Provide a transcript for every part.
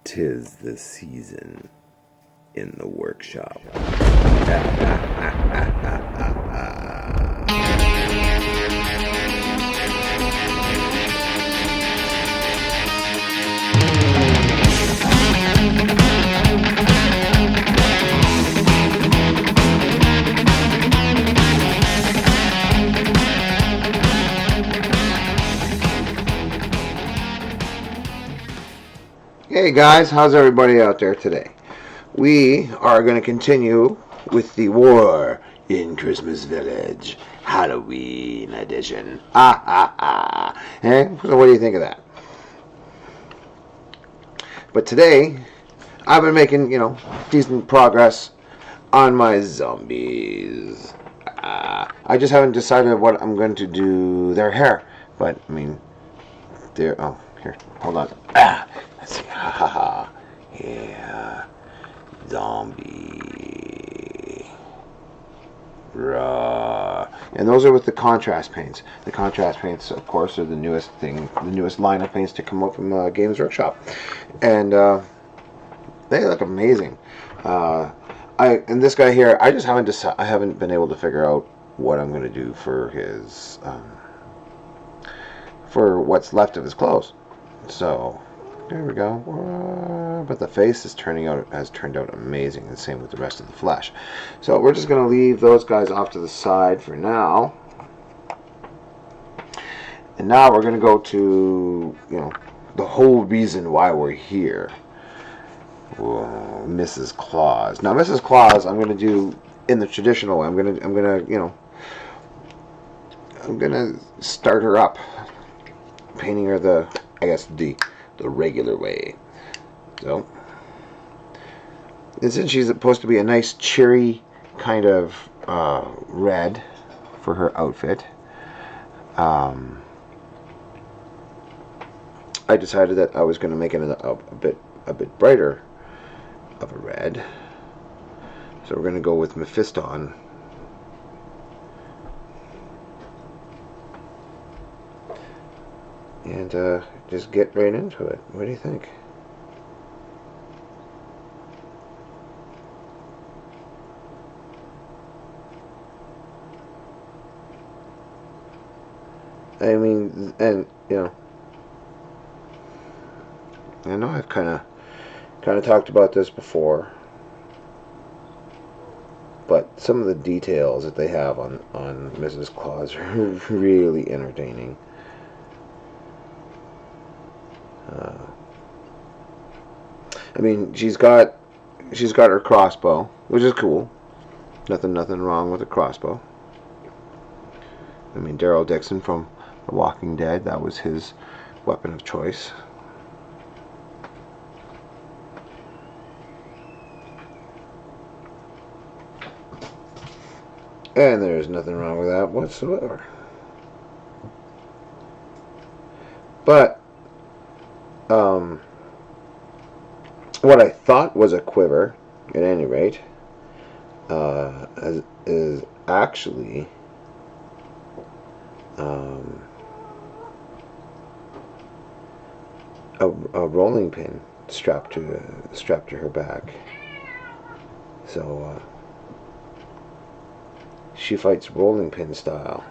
'Tis the season in the workshop. Hey guys, how's everybody out there today? We are going to continue with the War in Christmas Village Halloween edition. Hey, so what do you think of that? But today, I've been making, decent progress on my zombies. I just haven't decided what I'm going to do their hair. But, they're, here, hold on. Let's see, yeah, zombie, raw, and those are with the contrast paints. The contrast paints, of course, are the newest line of paints to come out from Games Workshop, and they look amazing. And this guy here, I haven't been able to figure out what I'm going to do for his, for what's left of his clothes. So. There we go. But the face has turned out amazing. The same with the rest of the flesh. So we're just going to leave those guys off to the side for now. And now we're going to go to, the whole reason why we're here. Whoa, Mrs. Claus. Now, Mrs. Claus, I'm going to do in the traditional way. I'm going to start her up, painting her the regular way. So, and since she's supposed to be a nice cheery kind of red for her outfit, I decided that I was going to make it a bit brighter of a red. So we're going to go with Mephiston. And just get right into it. What do you think? I know I've kind of talked about this before, but some of the details that they have on Mrs. Claus are really entertaining. She's got her crossbow, which is cool. Nothing wrong with a crossbow. Daryl Dixon from The Walking Dead, that was his weapon of choice. And there's nothing wrong with that whatsoever. But what I thought was a quiver, at any rate, is actually a rolling pin strapped to her back. So she fights rolling pin style.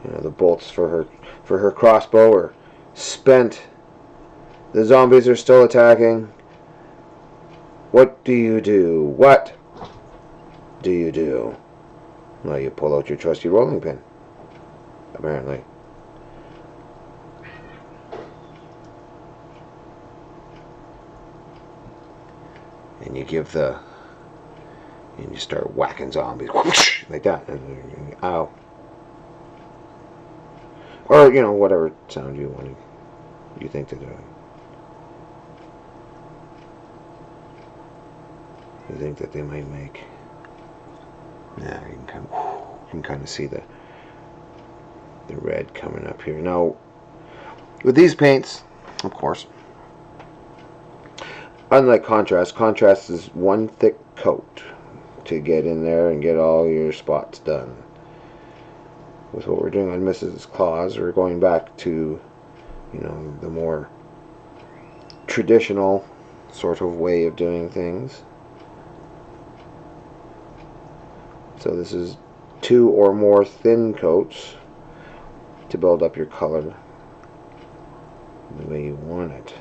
The bolts for her crossbow are spent. The zombies are still attacking. What do you do? What do you do? Well, you pull out your trusty rolling pin, apparently. And you start whacking zombies like that. Ow. Or, whatever sound you think to do. You think that they might make. Yeah, you can kind of see the red coming up here. Now, with these paints, of course, unlike contrast is one thick coat to get in there and get all your spots done. With what we're doing on Mrs. Claus, we're going back to, the more traditional sort of way of doing things. So this is 2 or more thin coats to build up your color the way you want it.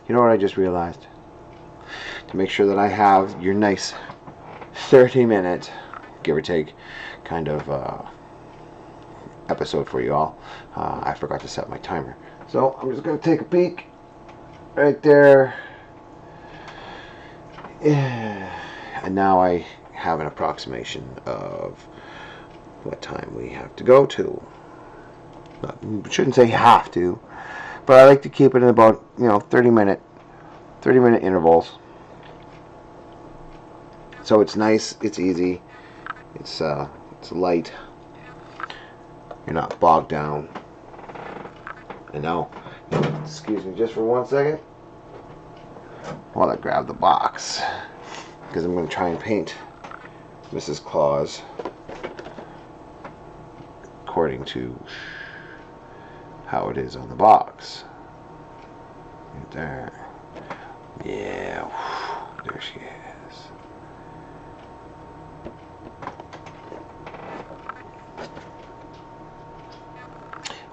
You know what I just realized? To make sure that I have your nice 30-minute, give or take, kind of episode for you all, I forgot to set my timer. So I'm just going to take a peek right there. Yeah. And now I have an approximation of what time we have to go to. I shouldn't say have to, but I like to keep it in about 30-minute intervals. So it's nice, it's easy, it's light. You're not bogged down. And now, excuse me just for 1 second while I grab the box, because I'm going to try and paint Mrs. Claus according to how it is on the box. Right there. Yeah, there she is.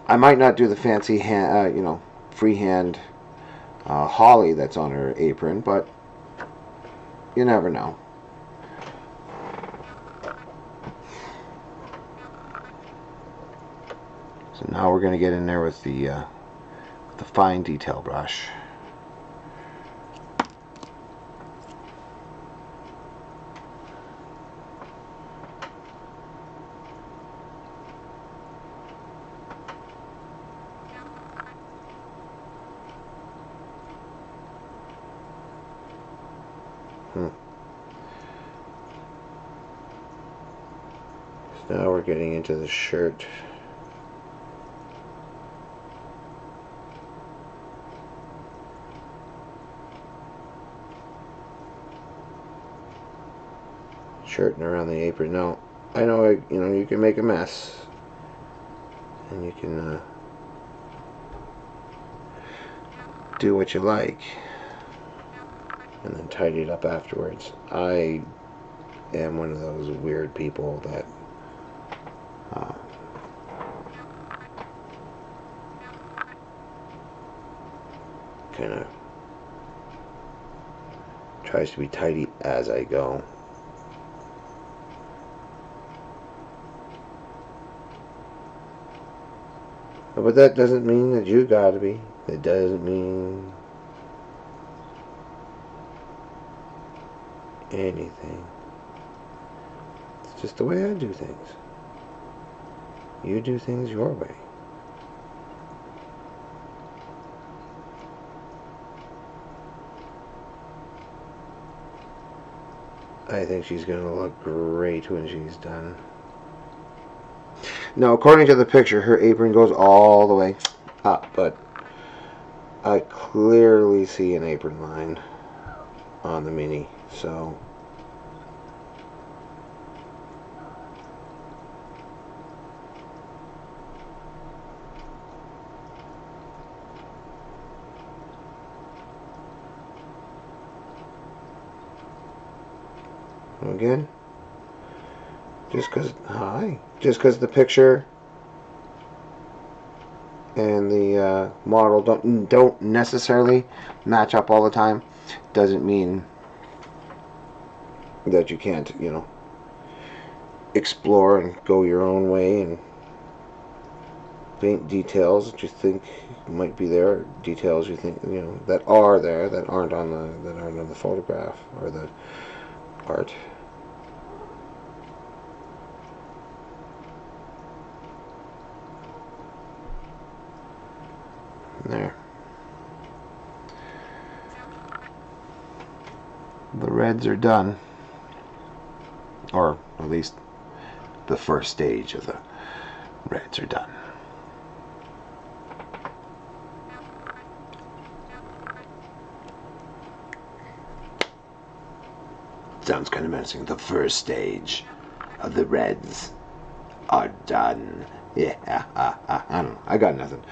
I might not do the fancy hand, freehand holly that's on her apron, but you never know. So now we're going to get in there with the fine detail brush. So now we're getting into the shirt. Shirt and around the apron. Now, I know you can make a mess, and you can do what you like, and then tidy it up afterwards. I am one of those weird people that kind of tries to be tidy as I go. But that doesn't mean that you gotta be. It doesn't mean anything. It's just the way I do things. You do things your way. I think she's gonna look great when she's done. Now, according to the picture, her apron goes all the way up, but I clearly see an apron line on the mini, so again, just because the picture and the model don't necessarily match up all the time, doesn't mean that you can't explore and go your own way and paint details that you think might be there, details you think that are there that aren't on the photograph or the art. There. The reds are done, or at least the first stage of the reds are done. Sounds kind of menacing. The first stage of the Reds are done. Yeah, I don't know. I got nothing.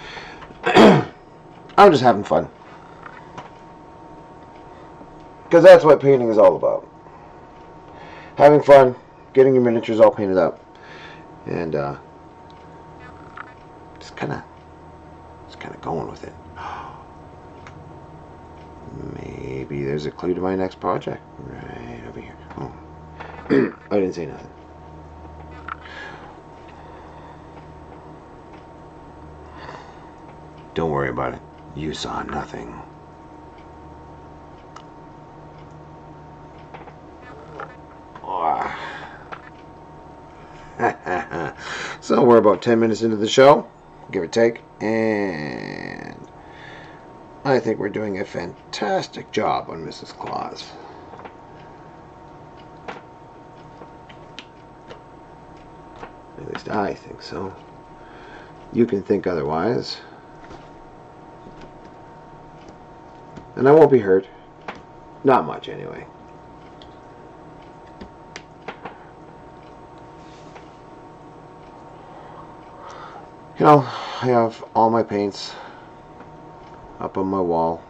I'm just having fun. Because that's what painting is all about. Having fun, getting your miniatures all painted up, and just kind of going with it. Maybe there's a clue to my next project right over here. Oh. I didn't say nothing. Don't worry about it. You saw nothing. So we're about 10 minutes into the show, give or take, and I think we're doing a fantastic job on Mrs. Claus. At least I think so. You can think otherwise. And I won't be hurt. Not much, anyway. You know, I have all my paints up on my wall.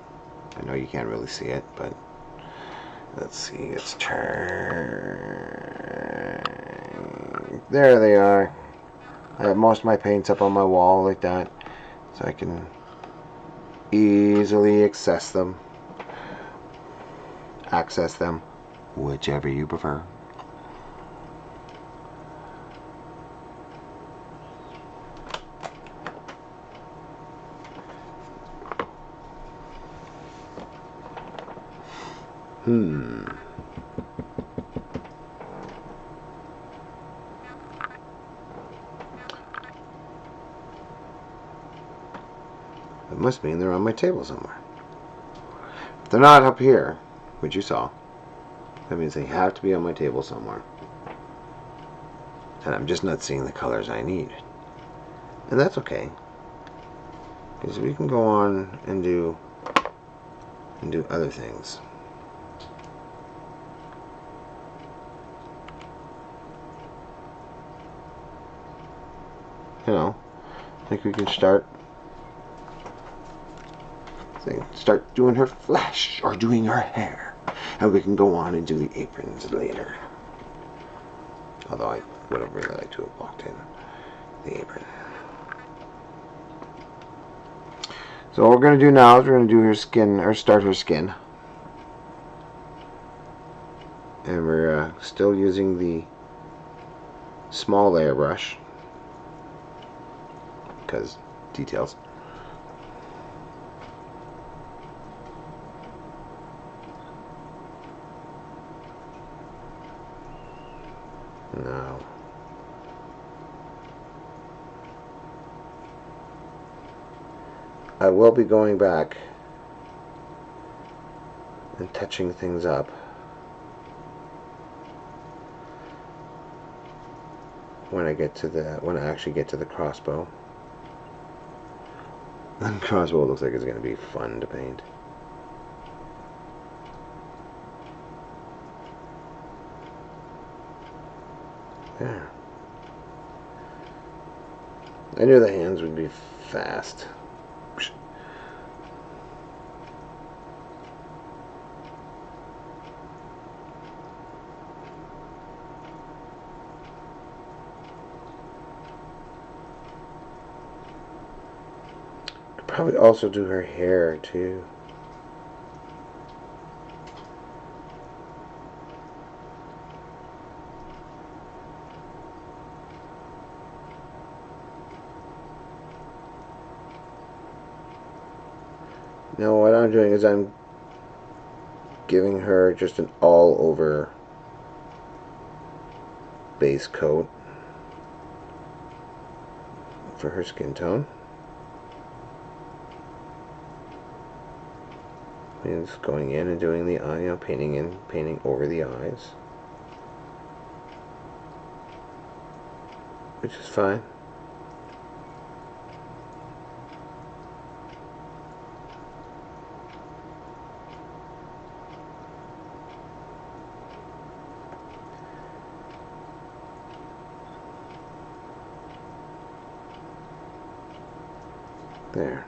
I know you can't really see it, but let's see, it's turn. There they are. I have most of my paints up on my wall like that, so I can easily access them, whichever you prefer. It must mean they're on my table somewhere. If they're not up here, which you saw, that means they have to be on my table somewhere. And I'm just not seeing the colors I need. And that's okay, because we can go on and do other things. You know, I think we can start doing her flesh or doing her hair, and we can go on and do the aprons later. Although I would have really liked to have walked in the apron. So what we're going to do now is we're going to do her skin, or start her skin. And we're still using the small layer brush, because details. Now, I will be going back and touching things up when I actually get to the crossbow. The crossbow looks like it's going to be fun to paint. Yeah. I knew the hands would be fast. Could probably also do her hair too. Now what I'm doing is I'm giving her just an all-over base coat for her skin tone. And just going in and doing the eye, painting over the eyes, which is fine. There.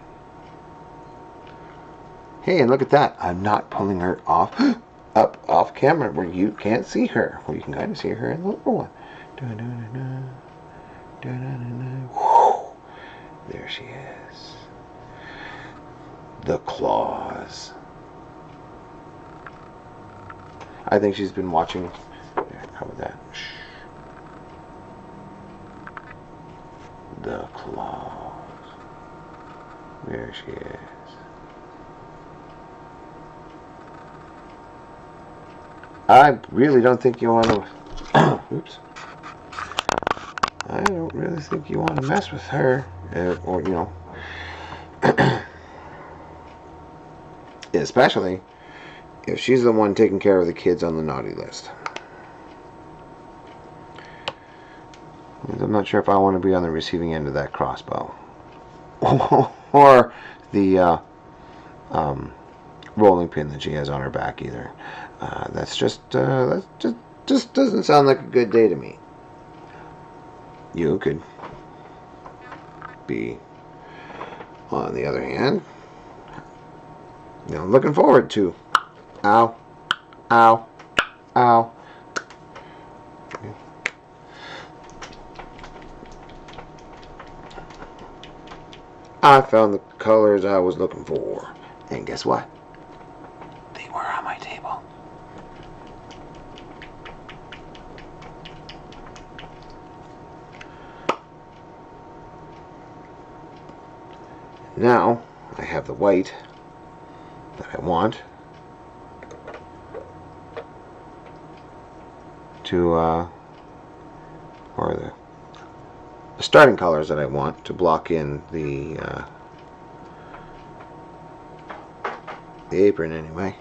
Hey, and look at that. I'm not pulling her off off camera where you can't see her. Well, you can kind of see her in the little one. There she is. The Claus. I think she's been watching. How about that? Shh. The Claus. There she is. I really don't think you want to. Oops. I don't really think you want to mess with her, or you know, especially if she's the one taking care of the kids on the naughty list. I'm not sure if I want to be on the receiving end of that crossbow, or the rolling pin that she has on her back either. That's just doesn't sound like a good day to me. You could be, on the other hand, you know, looking forward to, ow, ow, ow. I found the colors I was looking for, and guess what? They were on my table. Now I have the white that I want to, or the starting colors that I want to block in the apron anyway.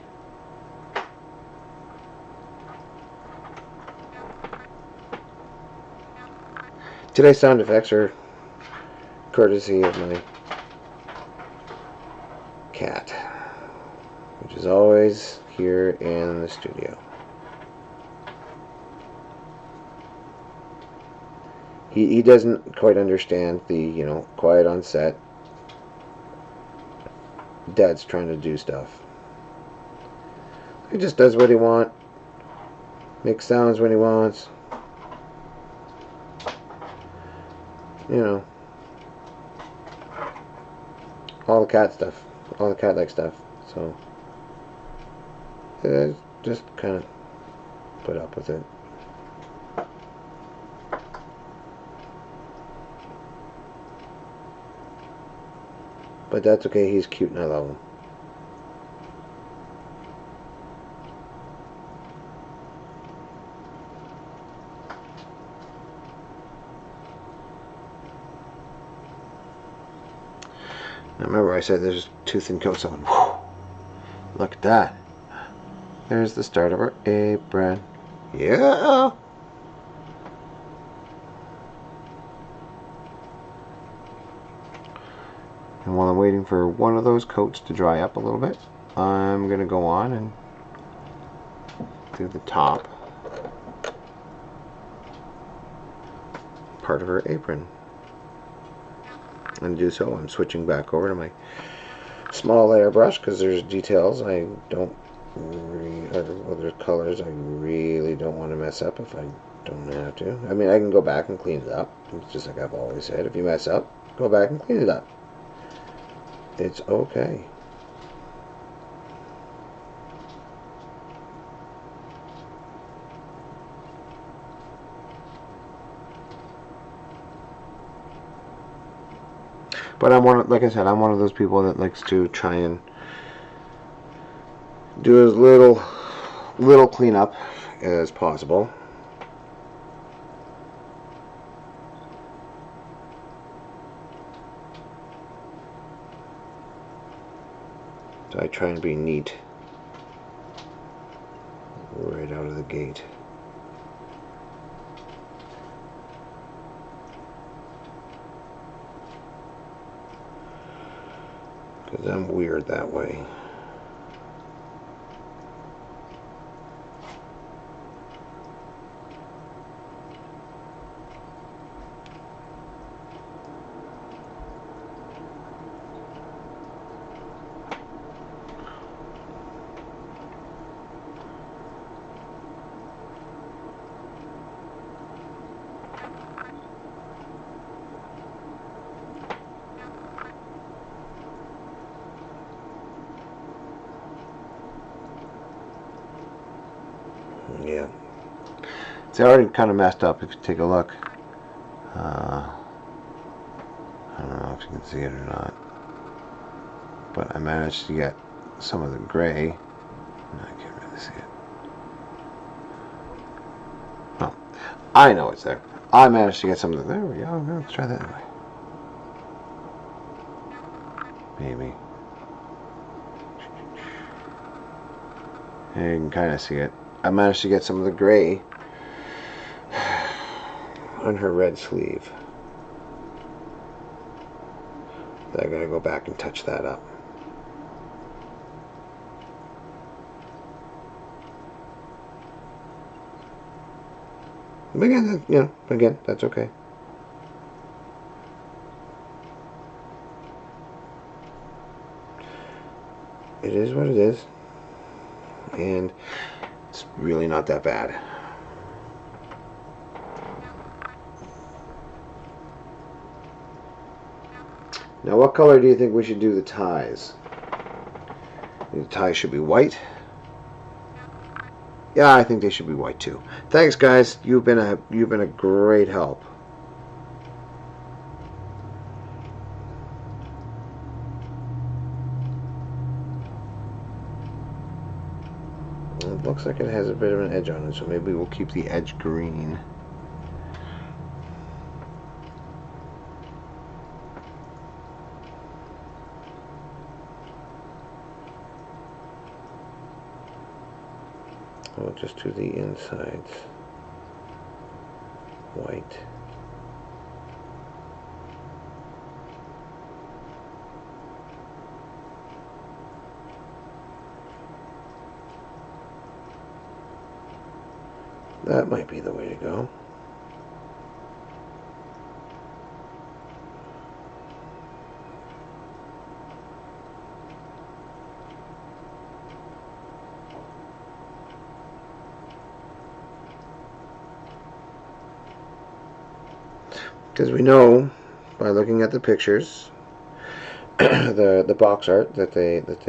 Today's sound effects are courtesy of my cat, which is always here in the studio. He doesn't quite understand the, you know, quiet on set. Dad's trying to do stuff. He just does what he wants. Makes sounds when he wants. You know. All the cat stuff. All the cat-like stuff. So, just kind of put up with it. But that's okay, he's cute and I love him. Now remember I said there's two thin coats on. Whew. Look at that. There's the start of our apron. Yeah! And while I'm waiting for one of those coats to dry up a little bit, I'm going to go on and do the top part of her apron. And to do so, I'm switching back over to my small layer brush because there's details I don't or there's colors I really don't want to mess up if I don't have to. I mean, I can go back and clean it up. It's just like I've always said, if you mess up, go back and clean it up. It's okay. But like I said, I'm one of those people that likes to try and do as little cleanup as possible. So I try and be neat right out of the gate. Because I'm weird that way. Yeah. It's already kind of messed up if you take a look. I don't know if you can see it or not. But I managed to get some of the gray. No, I can't really see it. Oh, I know it's there. I managed to get some of the... There we go. Let's try that way. Maybe. You can kind of see it. I managed to get some of the gray on her red sleeve. I gotta go back and touch that up. But again, again, that's okay. It is what it is. And it's really not that bad. Now, what color do you think we should do the ties? The ties should be white. Yeah, I think they should be white too. Thanks, guys. You've been a great help. It looks like it has a bit of an edge on it, so maybe we'll keep the edge green. We'll just do the insides white. That might be the way to go. Because we know by looking at the pictures, the box art that that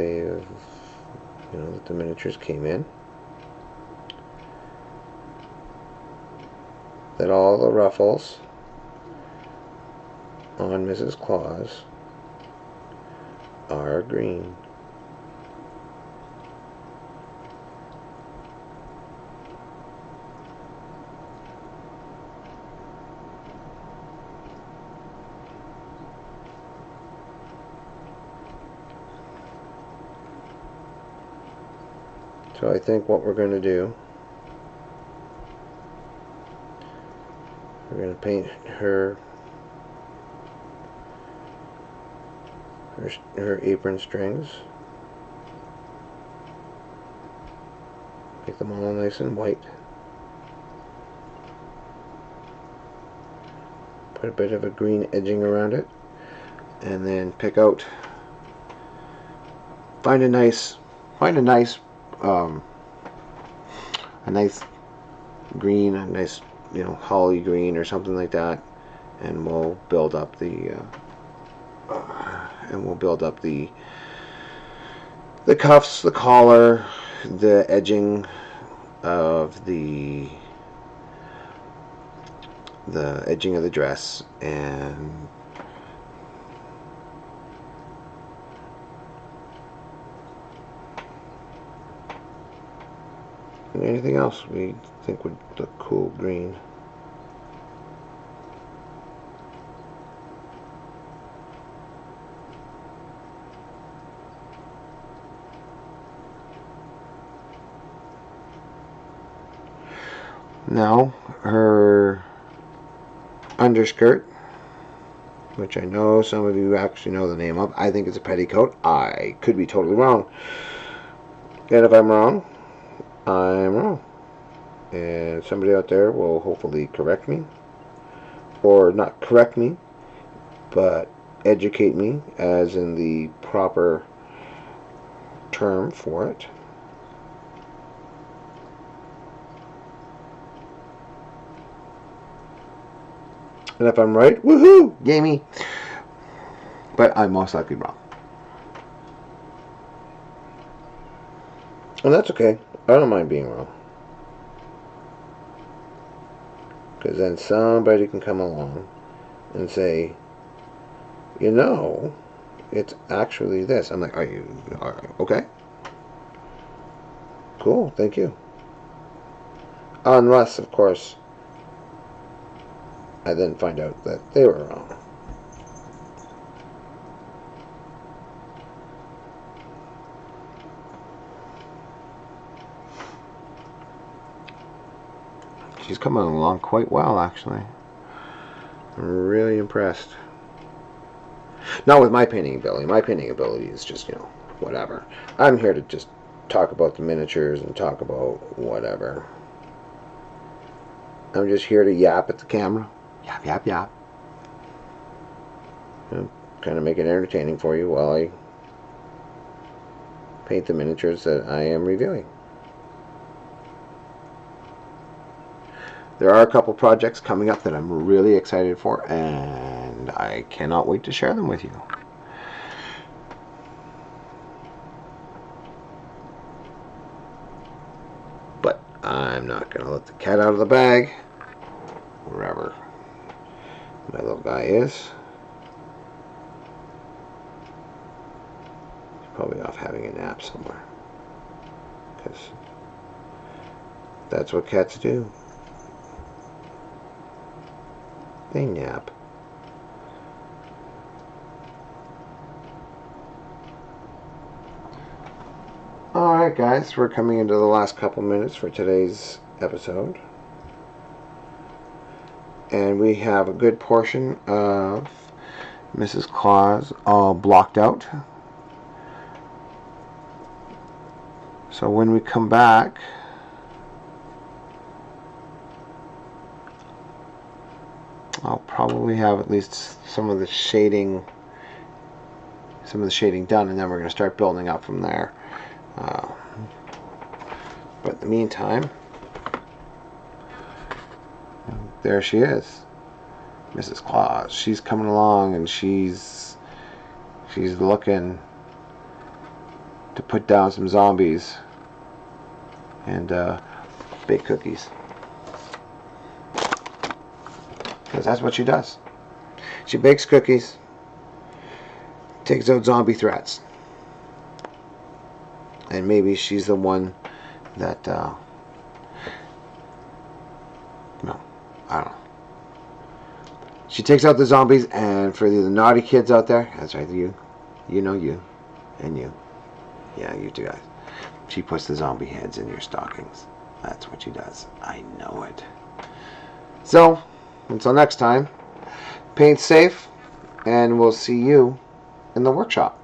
the miniatures came in, that all the ruffles on Mrs. Claus are green. So I think what we're going to do, we're going to paint her apron strings, make them all nice and white, put a bit of a green edging around it, and then pick out, find a nice green, a nice holly green or something like that, and we'll build up the cuffs, the collar, the edging of the edging of the dress, and anything else we think would look cool green. Now, her underskirt, which I know some of you actually know the name of. I think it's a petticoat. I could be totally wrong. And if I'm wrong, I'm wrong. And somebody out there will hopefully correct me. Or not correct me, but educate me, as in the proper term for it. And if I'm right, woohoo! Yay me! But I'm most likely wrong. And that's okay. I don't mind being wrong. Because then somebody can come along and say, you know, it's actually this. I'm like, are you okay? Cool, thank you. Unless, of course, I then find out that they were wrong. She's coming along quite well, actually. I'm really impressed. Not with my painting ability. My painting ability is just, whatever. I'm here to just talk about the miniatures and talk about whatever. I'm just here to yap at the camera. Yap, yap, yap. Kind of make it entertaining for you while I paint the miniatures that I am reviewing. There are a couple projects coming up that I'm really excited for, and I cannot wait to share them with you. But I'm not going to let the cat out of the bag, wherever my little guy is. He's probably off having a nap somewhere, because that's what cats do. They nap. Alright guys, we're coming into the last couple minutes for today's episode. And we have a good portion of Mrs. Claus all blocked out. So when we come back, I'll probably have at least some of the shading done, and then we're going to start building up from there. But in the meantime, there she is, Mrs. Claus. She's coming along, and she's looking to put down some zombies and bake cookies. Because that's what she does. She bakes cookies, takes out zombie threats. And maybe she's the one that, no, I don't know. She takes out the zombies, and for the naughty kids out there, that's right, you know you, and you. Yeah, you two guys. She puts the zombie heads in your stockings. That's what she does. I know it. So, until next time, paint safe, and we'll see you in the workshop.